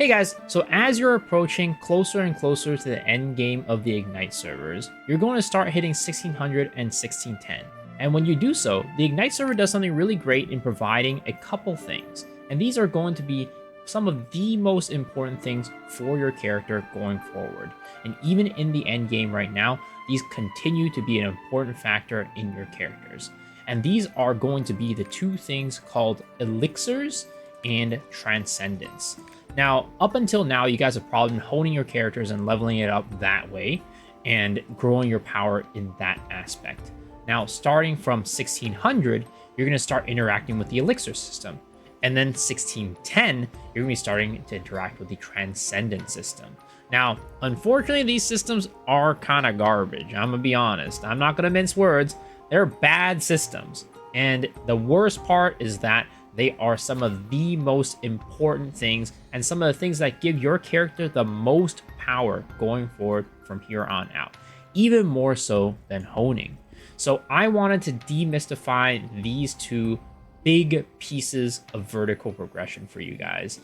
Hey guys, so as you're approaching closer and closer to the end game of the Ignite servers, you're going to start hitting 1600 and 1610. And when you do so, the Ignite server does something really great in providing a couple things. And these are going to be some of the most important things for your character going forward. And even in the end game right now, these continue to be an important factor in your characters. And these are going to be the two things called Elixirs and Transcendence. Now, up until now, you guys have probably been honing your characters and leveling it up that way and growing your power in that aspect. Now, starting from 1600, you're going to start interacting with the Elixir system. And then 1610, you're going to be starting to interact with the Transcendence system. Now, unfortunately, these systems are kind of garbage. I'm going to be honest. I'm not going to mince words. They're bad systems. And the worst part is that they are some of the most important things and some of the things that give your character the most power going forward from here on out, even more so than honing. So I wanted to demystify these two big pieces of vertical progression for you guys.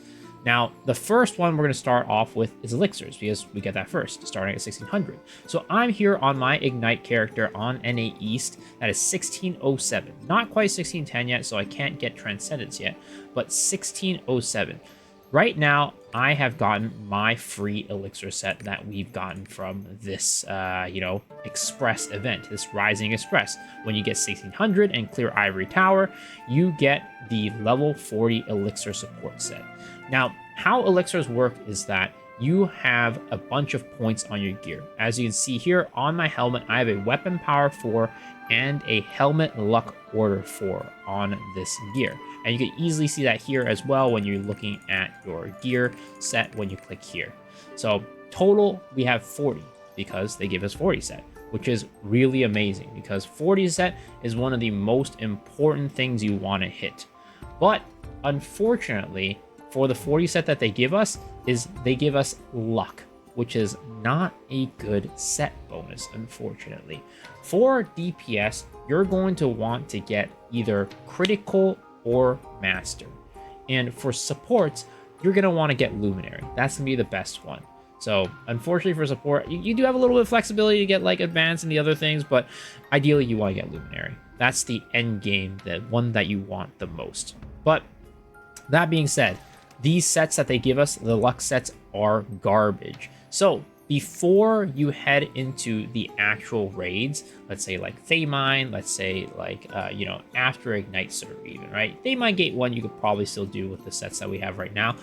Now, the first one we're going to start off with is Elixirs, because we get that first, starting at 1600. So I'm here on my Ignite character on NA East. That is 1607. Not quite 1610 yet, so I can't get Transcendence yet, but 1607. Right now, I have gotten my free Elixir set that we've gotten from this, Express event, this Rising Express. When you get 1600 and clear Ivory Tower, you get the level 40 Elixir support set. Now, how Elixirs work is that you have a bunch of points on your gear. As you can see here on my helmet, I have a weapon power 4 and a helmet luck order 4 on this gear. And you can easily see that here as well when you're looking at your gear set when you click here. So total, we have 40 because they give us 40 set, which is really amazing because 40 set is one of the most important things you want to hit. But unfortunately, for the 40 set that they give us, is they give us luck, which is not a good set bonus, unfortunately. For DPS, you're going to want to get either critical or master. And for supports, you're going to want to get luminary. That's going to be the best one. So unfortunately for support, you do have a little bit of flexibility to get like advanced and the other things, but ideally you want to get luminary. That's the end game, the one that you want the most. But that being said, these sets that they give us, the luck sets, are garbage. So before you head into the actual raids, let's say like Thamine, let's say like, after Ignite server even, right? Thamine Gate 1 you could probably still do with the sets that we have right now.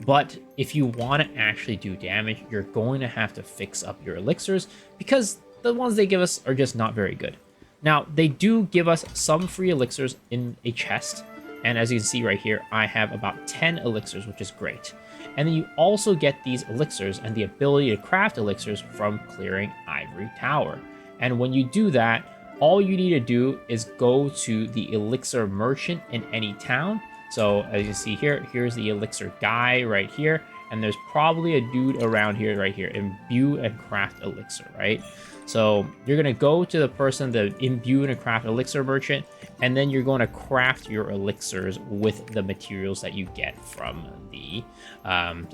But if you want to actually do damage, you're going to have to fix up your elixirs because the ones they give us are just not very good. Now, they do give us some free elixirs in a chest. And as you can see right here, I have about 10 elixirs, which is great. And then you also get these elixirs and the ability to craft elixirs from clearing Ivory Tower. And when you do that, all you need to do is go to the elixir merchant in any town. So as you see here, here's the elixir guy right here. And there's probably a dude around here, right here, imbue and craft elixir, right? So you're going to go to the person, the imbue and craft elixir merchant, and then you're going to craft your elixirs with the materials that you get from the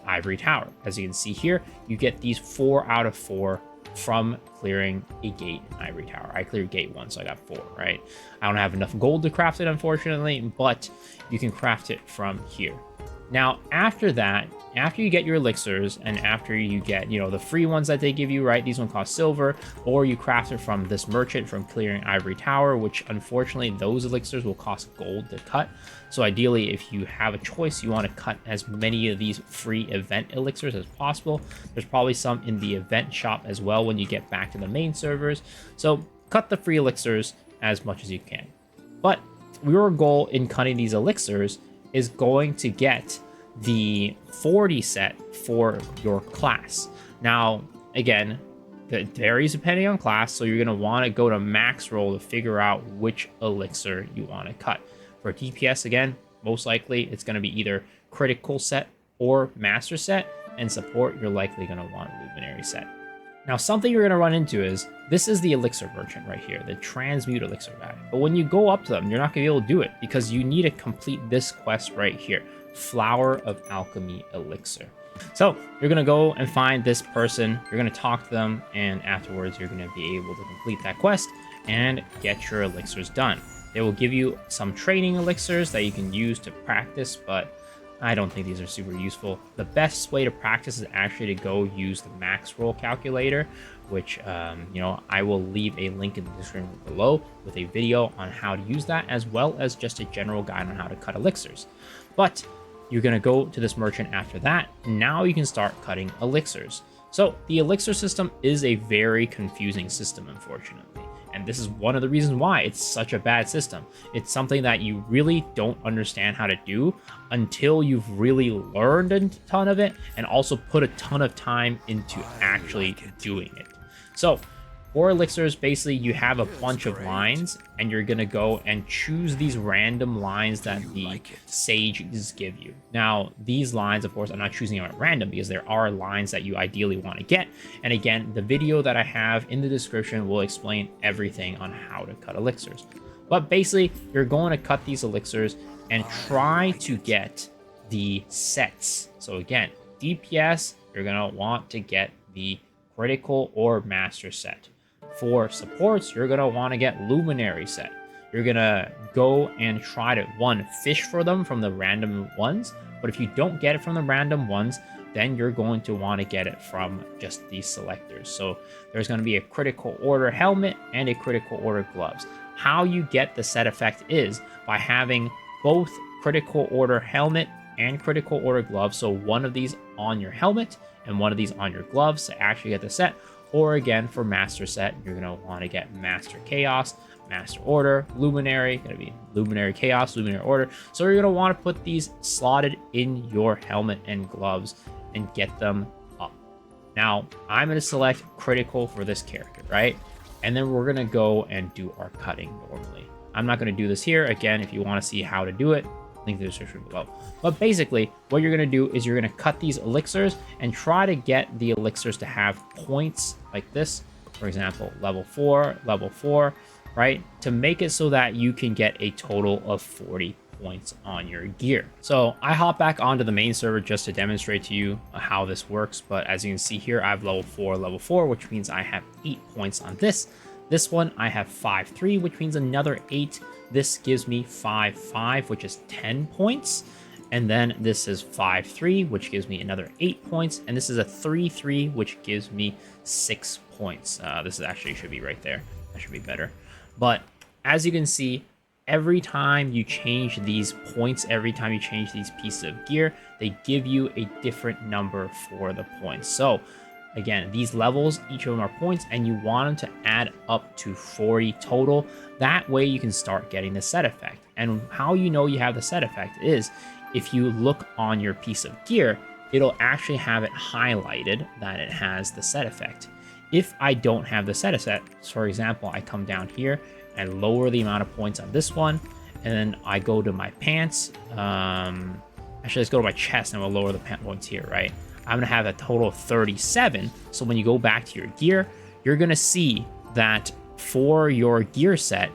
Ivory Tower. As you can see here, you get these 4 out of 4 from clearing a gate in Ivory Tower. I cleared gate 1, so I got 4, right? I don't have enough gold to craft it, unfortunately, but you can craft it from here. Now, after that, after you get your elixirs and after you get, the free ones that they give you, right? These ones cost silver, or you craft it from this merchant from clearing Ivory Tower, which unfortunately those elixirs will cost gold to cut. So ideally, if you have a choice, you want to cut as many of these free event elixirs as possible. There's probably some in the event shop as well when you get back to the main servers. So cut the free elixirs as much as you can. But your goal in cutting these elixirs is going to get the 40 set for your class. Now, again, that varies depending on class, so you're going to want to go to max roll to figure out which elixir you want to cut. For DPS, again, most likely it's going to be either critical set or master set, and support, you're likely going to want luminary set. Now, something you're going to run into is, this is the elixir merchant right here, the transmute elixir guy. But when you go up to them, you're not going to be able to do it because you need to complete this quest right here, Flower of Alchemy Elixir. So you're going to go and find this person, you're going to talk to them, and afterwards you're going to be able to complete that quest and get your elixirs done. They will give you some training elixirs that you can use to practice, but I don't think these are super useful. The best way to practice is actually to go use the max roll calculator, which I will leave a link in the description below with a video on how to use that, as well as just a general guide on how to cut elixirs. But you're going to go to this merchant after that. Now you can start cutting elixirs. So the elixir system is a very confusing system, unfortunately. And this is one of the reasons why it's such a bad system. It's something that you really don't understand how to do until you've really learned a ton of it and also put a ton of time into actually doing it. So for elixirs, basically you have a bunch of lines and you're going to go and choose these random lines that the sages give you. Now, these lines, of course, I'm not choosing them at random because there are lines that you ideally want to get. And again, the video that I have in the description will explain everything on how to cut elixirs. But basically, you're going to cut these elixirs and try to get the sets. So again, DPS, you're going to want to get the critical or master set. For supports, you're going to want to get luminary set. You're going to go and try to, one, fish for them from the random ones. But if you don't get it from the random ones, then you're going to want to get it from just these selectors. So there's going to be a critical order helmet and a critical order gloves. How you get the set effect is by having both critical order helmet and critical order gloves. So one of these on your helmet and one of these on your gloves to actually get the set. Or again, for master set, you're going to want to get master chaos, master order, luminary, going to be luminary chaos, luminary order. So you're going to want to put these slotted in your helmet and gloves and get them up. Now, I'm going to select critical for this character, right? And then we're going to go and do our cutting normally. I'm not going to do this here. Again, if you want to see how to do it, link in the description below. But basically, what you're going to do is you're going to cut these elixirs and try to get the elixirs to have points like this. For example, level 4, right? To make it so that you can get a total of 40 points on your gear. So I hop back onto the main server just to demonstrate to you how this works. But as you can see here, I have level 4, which means I have 8 points on this. This one, I have 5-3, which means another 8. This gives me 5-5, which is 10 points. And then this is 5-3, which gives me another 8 points. And this is a 3-3, which gives me 6 points. This is actually should be right there. That should be better. But as you can see, every time you change these points, every time you change these pieces of gear, they give you a different number for the points. So again, these levels, each of them are points, and you want them to add up to 40 total. That way you can start getting the set effect. And how you know you have the set effect is if you look on your piece of gear, it'll actually have it highlighted that it has the set effect. If I don't have the set effect, for example, I come down here and lower the amount of points on this one, and then I go to my pants. Actually, let's go to my chest and we'll lower the pant points here, right? I'm going to have a total of 37. So when you go back to your gear, you're going to see that for your gear set,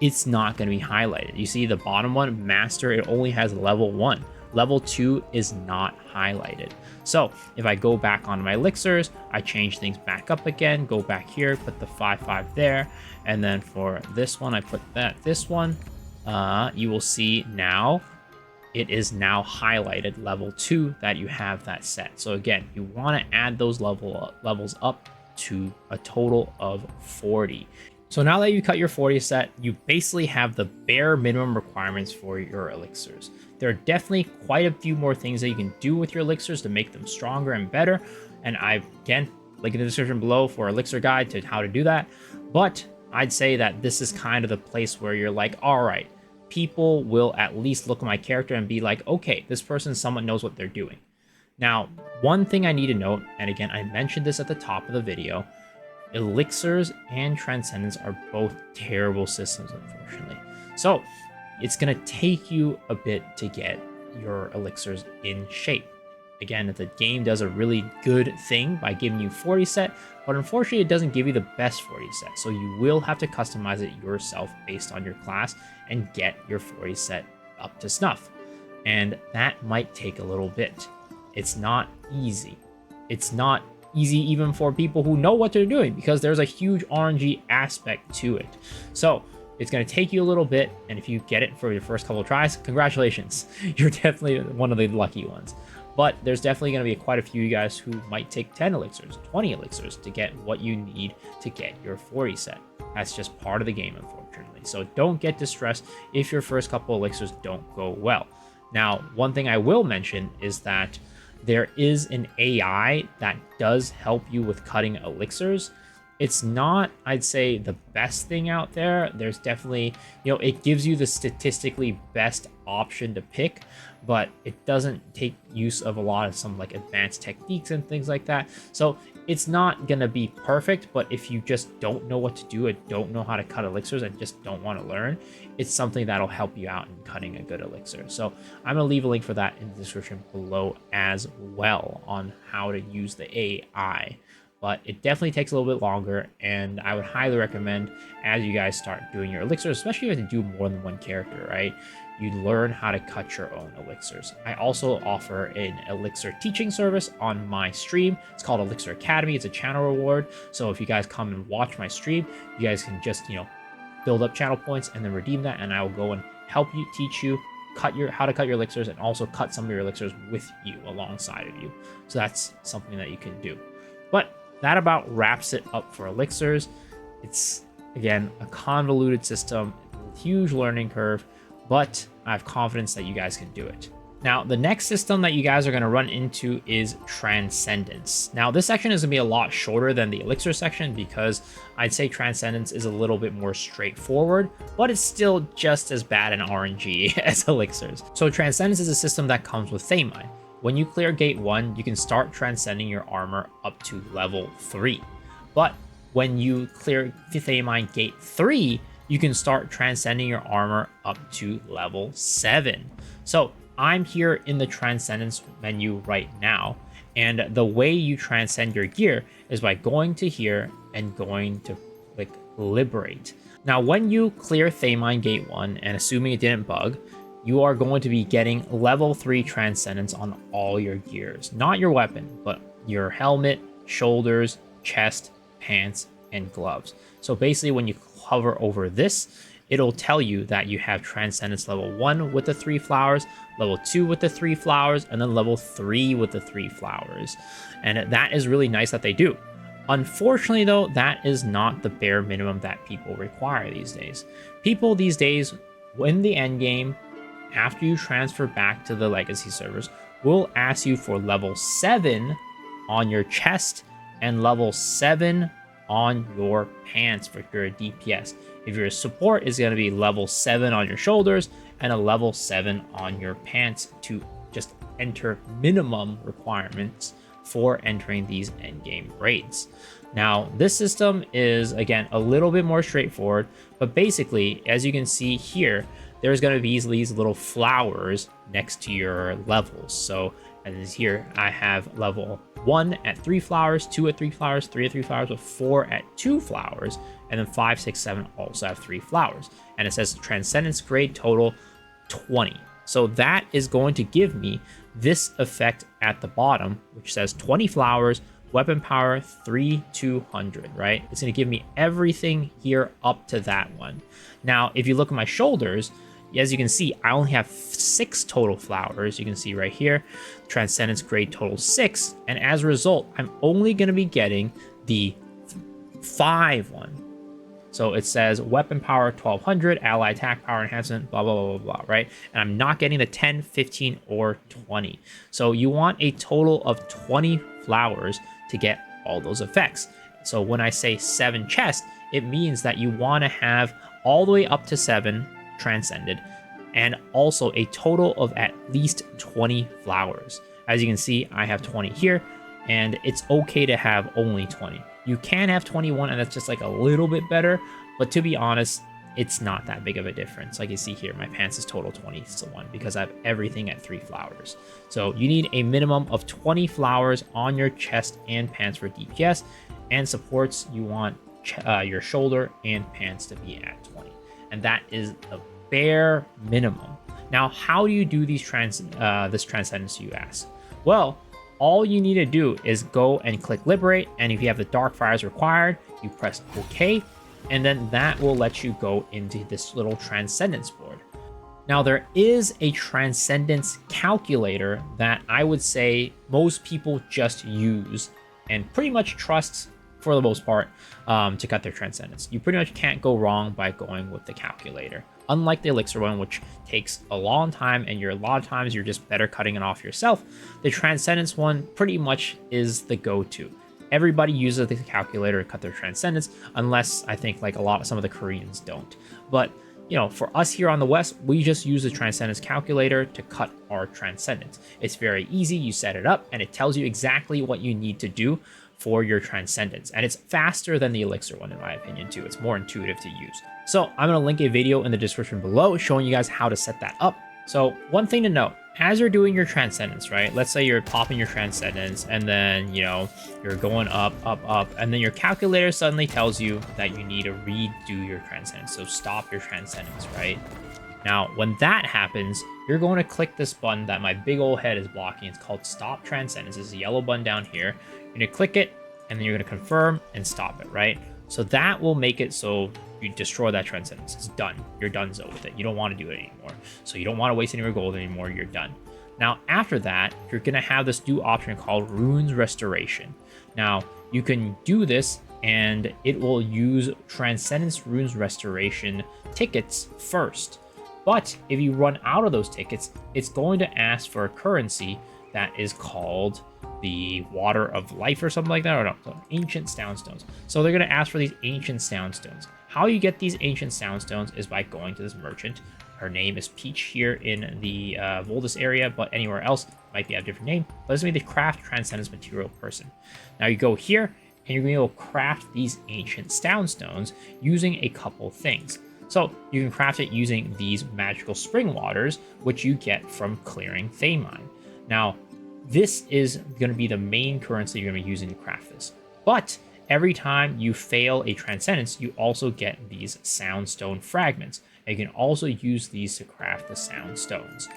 it's not going to be highlighted. You see the bottom one, master, it only has level 1. Level 2 is not highlighted. So if I go back on my elixirs, I change things back up again, go back here, put the 5-5 there. And then for this one, I put this one. You will see now it is now highlighted level 2 that you have that set. So again, you want to add those levels up to a total of 40. So now that you cut your 40 set, you basically have the bare minimum requirements for your elixirs. There are definitely quite a few more things that you can do with your elixirs to make them stronger and better. And I've, again, link in the description below for elixir guide to how to do that. But I'd say that this is kind of the place where you're like, all right, people will at least look at my character and be like, okay, this person somewhat knows what they're doing. Now, one thing I need to note, and again, I mentioned this at the top of the video, elixirs and Transcendence are both terrible systems, unfortunately. So it's going to take you a bit to get your elixirs in shape. Again, the game does a really good thing by giving you 40 set, but unfortunately it doesn't give you the best 40 set. So you will have to customize it yourself based on your class and get your 40 set up to snuff. And that might take a little bit. it's not easy. It's not easy even for people who know what they're doing, because there's a huge RNG aspect to it. So it's going to take you a little bit, and if you get it for your first couple of tries, congratulations. You're definitely one of the lucky ones. But there's definitely going to be quite a few of you guys who might take 10 elixirs, 20 elixirs to get what you need to get your 40 set. That's just part of the game, unfortunately. So don't get distressed if your first couple elixirs don't go well. Now, one thing I will mention is that there is an AI that does help you with cutting elixirs. It's not, I'd say, the best thing out there. There's definitely, it gives you the statistically best option to pick, but it doesn't take use of a lot of some like advanced techniques and things like that. So it's not gonna be perfect, but if you just don't know what to do and don't know how to cut elixirs and just don't want to learn, it's something that'll help you out in cutting a good elixir. So I'm gonna leave a link for that in the description below as well on how to use the AI. But it definitely takes a little bit longer, and I would highly recommend as you guys start doing your elixirs, especially if you do more than one character, right? You learn how to cut your own elixirs. I also offer an elixir teaching service on my stream. It's called Elixir Academy. It's a channel reward. So if you guys come and watch my stream, you guys can just, build up channel points and then redeem that, and I will go and help you, teach you how to cut your elixirs, and also cut some of your elixirs with you, alongside of you. So that's something that you can do. But that about wraps it up for elixirs. It's, again, a convoluted system, huge learning curve, but I have confidence that you guys can do it. Now, the next system that you guys are going to run into is Transcendence. Now, this section is going to be a lot shorter than the Elixir section, because I'd say Transcendence is a little bit more straightforward, but it's still just as bad in RNG as Elixirs. So Transcendence is a system that comes with Thamine. When you clear Gate 1, you can start transcending your armor up to level 3. But when you clear Thamine Gate 3, you can start transcending your armor up to level 7. So I'm here in the Transcendence menu right now, and the way you transcend your gear is by going to here and going to click Liberate. Now, when you clear Thamine Gate 1, and assuming it didn't bug, you are going to be getting level 3 Transcendence on all your gears. Not your weapon, but your helmet, shoulders, chest, pants, and gloves. So basically, when you hover over this, it'll tell you that you have Transcendence level 1 with the 3 flowers, level 2 with the 3 flowers, and then level 3 with the 3 flowers. And that is really nice that they do. Unfortunately, though, that is not the bare minimum that people require these days. People these days, in the end game, after you transfer back to the legacy servers, will ask you for level 7 on your chest and level 7 on your pants for your DPS. If you're a support, it's going to be level 7 on your shoulders and a level 7 on your pants to just enter minimum requirements for entering these endgame raids. Now, this system is, again, a little bit more straightforward, but basically, as you can see here, there's going to be these little flowers next to your levels. So as here, I have level 1 at 3 flowers, 2 at 3 flowers, 3 at 3 flowers, with 4 at 2 flowers, and then 5, 6, 7 also have 3 flowers. And it says Transcendence grade total 20. So that is going to give me this effect at the bottom, which says 20 flowers, weapon power 3200, right? It's going to give me everything here up to that one. Now, if you look at my shoulders, as you can see, I only have 6 total flowers. You can see right here, Transcendence grade total 6. And as a result, I'm only going to be getting the 5 one. So it says weapon power 1200, ally attack power enhancement, blah, blah, blah, blah, blah, right? And I'm not getting the 10, 15, or 20. So you want a total of 20 flowers to get all those effects. So when I say 7 chests, it means that you want to have all the way up to 7 transcended, and also a total of at least 20 flowers. As you can see, I have 20 here, and it's okay to have only 20. You can have 21, and that's just like a little bit better, but to be honest, it's not that big of a difference. Like you see here, my pants is total 21 because I have everything at 3 flowers. So you need a minimum of 20 flowers on your chest and pants for DPS, and supports, you want your shoulder and pants to be at 20. And that is the bare minimum. Now, how do you do these this Transcendence, you ask? Well, all you need to do is go and click liberate, and if you have the dark fires required, you press OK, and then that will let you go into this little Transcendence board. Now, there is a Transcendence calculator that I would say most people just use and pretty much trust for the most part to cut their Transcendence. You pretty much can't go wrong by going with the calculator. Unlike the Elixir one, which takes a long time and a lot of times you're just better cutting it off yourself, the Transcendence one pretty much is the go-to. Everybody uses the calculator to cut their Transcendence, unless I think like some of the Koreans don't. But you know, for us here on the West, we just use the Transcendence calculator to cut our Transcendence. It's very easy. You set it up and it tells you exactly what you need to do for your Transcendence. And it's faster than the Elixir one, in my opinion, too. It's more intuitive to use. So I'm going to link a video in the description below showing you guys how to set that up. So one thing to note, as you're doing your Transcendence, right? Let's say you're popping your Transcendence and then, you know, you're going up, and then your calculator suddenly tells you that you need to redo your Transcendence. So stop your Transcendence, right? Now, when that happens, you're going to click this button that my big old head is blocking. It's called Stop Transcendence. It's a yellow button down here. You're going to click it, and then you're going to confirm and stop it, right? So that will make it so you destroy that Transcendence. It's done. You're donezo with it. You don't want to do it anymore. So you don't want to waste any more gold anymore. You're done. Now, after that, you're going to have this new option called Runes Restoration. Now, you can do this, and it will use Transcendence Runes Restoration tickets first. But if you run out of those tickets, it's going to ask for a currency that is called the Water of Life or something like that, or no, so Ancient Soundstones. So they're going to ask for these Ancient Soundstones. How you get these Ancient Soundstones is by going to this merchant. Her name is Peach here in the Voldus area, but anywhere else might be a different name. But this is going to be the Craft Transcendence Material person. Now you go here, and you're going to be able to craft these Ancient Soundstones using a couple things. So you can craft it using these magical spring waters, which you get from clearing Thamine. Now, this is going to be the main currency you're going to be using to craft this. But every time you fail a Transcendence, you also get these Soundstone fragments. And you can also use these to craft the Soundstones.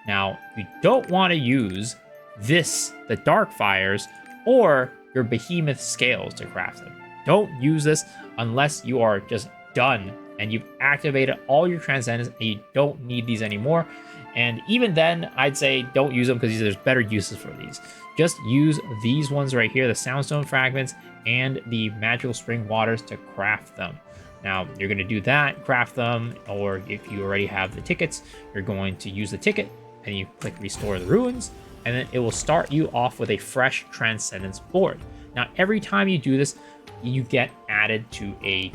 Now, you don't want to use the Dark Fires, or your Behemoth Scales to craft them. Don't use this unless you are just done and you've activated all your Transcendence and you don't need these anymore. And even then, I'd say don't use them because there's better uses for these. Just use these ones right here, the Soundstone Fragments and the Magical Spring Waters to craft them. Now, you're going to do that, craft them, or if you already have the tickets, you're going to use the ticket and you click Restore the Ruins, and then it will start you off with a fresh Transcendence board. Now, every time you do this, you get added to a,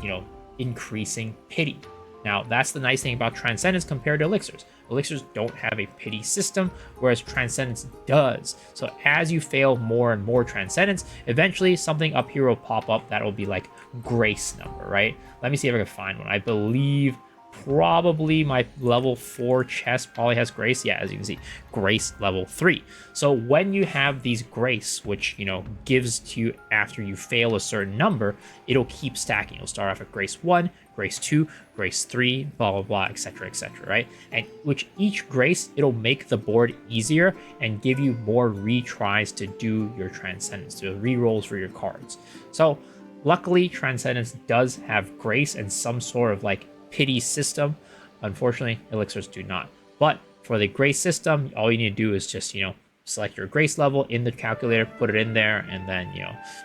increasing pity. Now, that's the nice thing about Transcendence compared to Elixirs. Elixirs don't have a pity system, whereas Transcendence does. So as you fail more and more Transcendence, eventually something up here will pop up that will be like Grace number, right? Let me see if I can find one. I believe probably my level 4 chest probably has Grace. Yeah, as you can see, Grace level 3. So when you have these Grace, which, gives to you after you fail a certain number, it'll keep stacking. You'll start off at Grace 1, Grace 2, Grace 3, blah, blah, blah, etc., right? And which each Grace, it'll make the board easier and give you more retries to do your Transcendence, to rerolls for your cards. So luckily, Transcendence does have Grace and some sort of pity system. Unfortunately, Elixirs do not. But for the Grace system, all you need to do is just, select your Grace level in the calculator, put it in there, and then,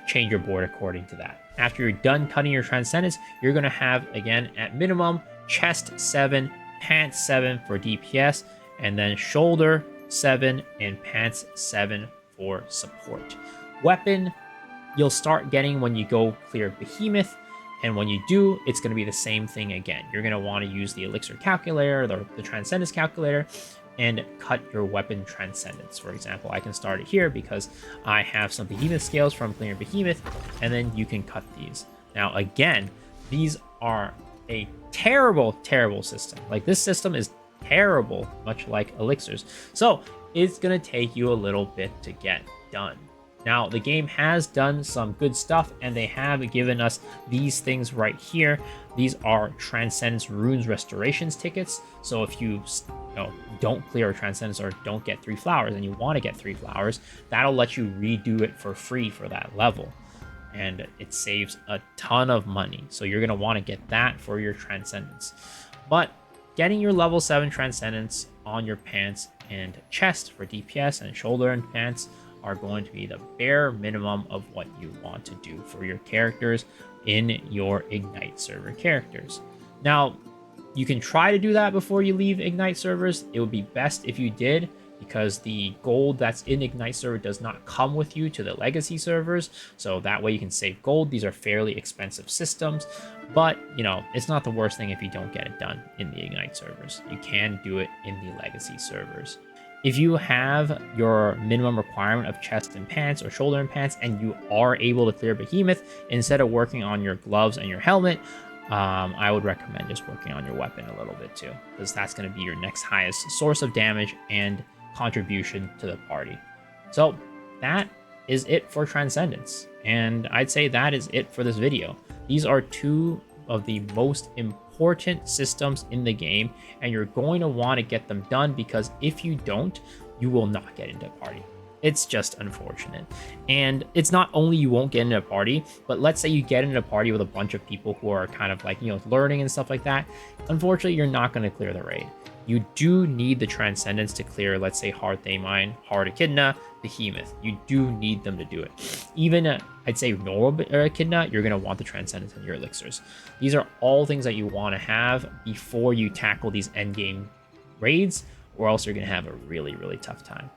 change your board according to that. After you're done cutting your Transcendence, you're going to have, again, at minimum, chest 7, pants 7 for DPS, and then shoulder 7 and pants 7 for support. Weapon, you'll start getting when you go clear Behemoth, and when you do, it's going to be the same thing again. You're going to want to use the Elixir calculator, the Transcendence calculator, and cut your weapon Transcendence. For example, I can start it here because I have some Behemoth scales from clearing Behemoth, and then you can cut these. Now, again, these are a terrible, terrible system. This system is terrible, much like Elixirs. So it's going to take you a little bit to get done. Now, the game has done some good stuff, and they have given us these things right here. These are Transcendence Runes Restorations tickets. So if you don't clear Transcendence or don't get 3 flowers and you want to get 3 flowers, that'll let you redo it for free for that level. And it saves a ton of money. So you're going to want to get that for your Transcendence. But getting your level 7 Transcendence on your pants and chest for DPS and shoulder and pants are going to be the bare minimum of what you want to do for your characters in your Ignite server characters. Now, you can try to do that before you leave Ignite servers. It would be best if you did, because the gold that's in Ignite server does not come with you to the legacy servers. So that way you can save gold. These are fairly expensive systems, but it's not the worst thing if you don't get it done in the Ignite servers. You can do it in the legacy servers. If you have your minimum requirement of chest and pants or shoulder and pants, and you are able to clear Behemoth, instead of working on your gloves and your helmet, I would recommend just working on your weapon a little bit too, because that's going to be your next highest source of damage and contribution to the party. So that is it for Transcendence, and I'd say that is it for this video. These are 2 of the most important systems in the game, and you're going to want to get them done, because if you don't, you will not get into a party. It's just unfortunate. And it's not only you won't get into a party, but let's say you get into a party with a bunch of people who are kind of like, learning and stuff like that. Unfortunately, you're not going to clear the raid. You do need the Transcendence to clear, let's say, Hard Thamine, Hard Echidna, Behemoth. You do need them to do it. Even, I'd say, normal Echidna, you're going to want the Transcendence in your elixirs. These are all things that you want to have before you tackle these endgame raids, or else you're going to have a really, really tough time.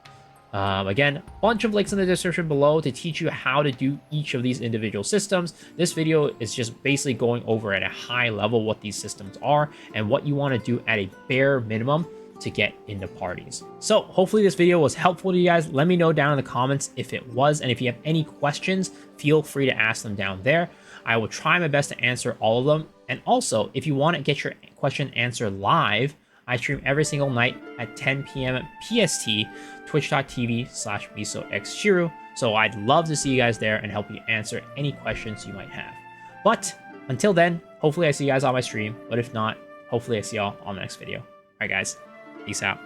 Again, a bunch of links in the description below to teach you how to do each of these individual systems. This video is just basically going over at a high level what these systems are and what you want to do at a bare minimum to get into parties. So hopefully this video was helpful to you guys. Let me know down in the comments if it was, and if you have any questions, feel free to ask them down there. I will try my best to answer all of them. And also, if you want to get your question answered live, I stream every single night at 10 p.m. PST, twitch.tv/misoxshiro. So I'd love to see you guys there and help you answer any questions you might have. But until then, hopefully I see you guys on my stream. But if not, hopefully I see y'all on the next video. All right, guys, peace out.